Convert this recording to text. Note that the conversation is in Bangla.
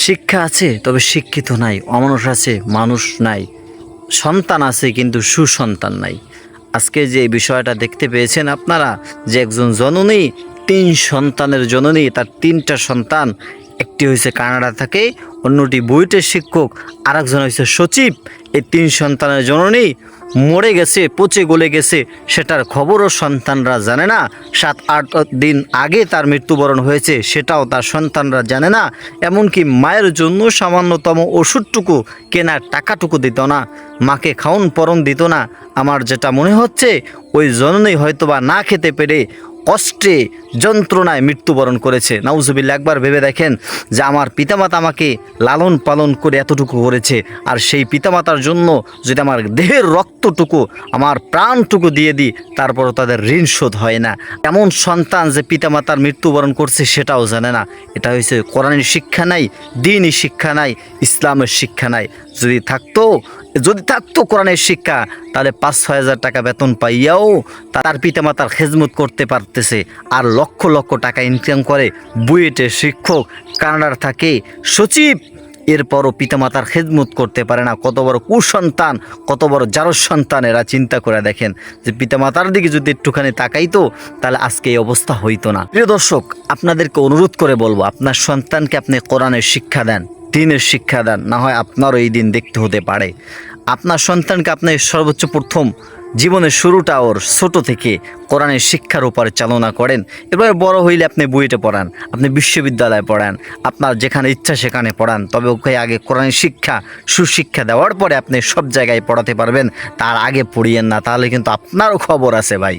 শিক্ষা আছে তবে শিক্ষিত নাই, অমানুষ আছে মানুষ নাই, সন্তান আছে কিন্তু সুসন্তান নাই। আজকে যে বিষয়টা দেখতে পেয়েছেন আপনারা, যে একজন জননী, 3 সন্তানের জননী, তার 3টা সন্তান, একটি হয়েছে কানাডা থাকে, অন্যটি বুয়েটের শিক্ষক, আরেকজন হয়েছে সচিব। এই 3 সন্তানের জননী মরে গেছে, পচে গলে গেছে, সেটার খবরও সন্তানরা জানে না। 7-8 দিন আগে তার মৃত্যুবরণ হয়েছে, সেটাও তার সন্তানরা জানে না। এমনকি মায়ের জন্য সামান্যতম ওষুধটুকু কেনার টাকাটুকু দিত না, মাকে খাওন পরন দিত না। আমার যেটা মনে হচ্ছে, ওই জননী হয়তোবা না খেতে পেরে কষ্টে যন্ত্রণায় মৃত্যুবরণ করেছে। নাউজুবিল্লাহ। একবার ভেবে দেখেন যে আমার পিতামাতা আমাকে লালন পালন করে এতটুকু করেছে, আর সেই পিতামাতার জন্য যদি আমার দেহের রক্তটুকু, আমার প্রাণটুকু দিয়ে দিই, তারপরও তাদের ঋণ শোধ হয় না। এমন সন্তান যে পিতামাতার মৃত্যুবরণ করছে সেটাও জানে না। এটা হয়েছে কোরআনের শিক্ষা নাই, দ্বীনি শিক্ষা নাই, ইসলামের শিক্ষা নাই। যদি থাকতো কোরআনের শিক্ষা, তাহলে 5-6 হাজার টাকা বেতন পাইয়াও তার পিতামাতার খেজমত করতে পারতেছে, আর লক্ষ লক্ষ টাকা ইনকাম করে, বুয়েটের শিক্ষক, কানাডার থাকে সচিব, এরপরও পিতামাতার খেদমত করতে পারে না। কত বড় কুসন্তান, কত বড় জারজ সন্তান। এরা চিন্তা করে দেখেন যে পিতামাতার দিকে যদি একটুখানি তাকাইতো, তাহলে আজকে এই অবস্থা হইতো না। প্রিয় দর্শক, আপনাদেরকে অনুরোধ করে বলবো, আপনার সন্তানকে আপনি কোরআনের শিক্ষা দেন, দ্বীনের শিক্ষা দেন, না হয় আপনারও এই দিন দেখতে হতে পারে। আপনার সন্তানকে আপনি সর্বোচ্চ প্রথম জীবনের শুরুটা ওর ছোট থেকে কোরআনের শিক্ষার উপরে চালনা করেন। এবার বড় হইলে আপনি বুয়েটে পড়ান, আপনি বিশ্ববিদ্যালয়ে পড়ান, আপনার যেখানে ইচ্ছা সেখানে পড়ান, তবে ওকে আগে কোরআনের শিক্ষা, সুশিক্ষা দেওয়ার পরে আপনি সব জায়গায় পড়াতে পারবেন। তার আগে পড়িয়েন না, তাহলে কিন্তু আপনারও খবর আছে ভাই।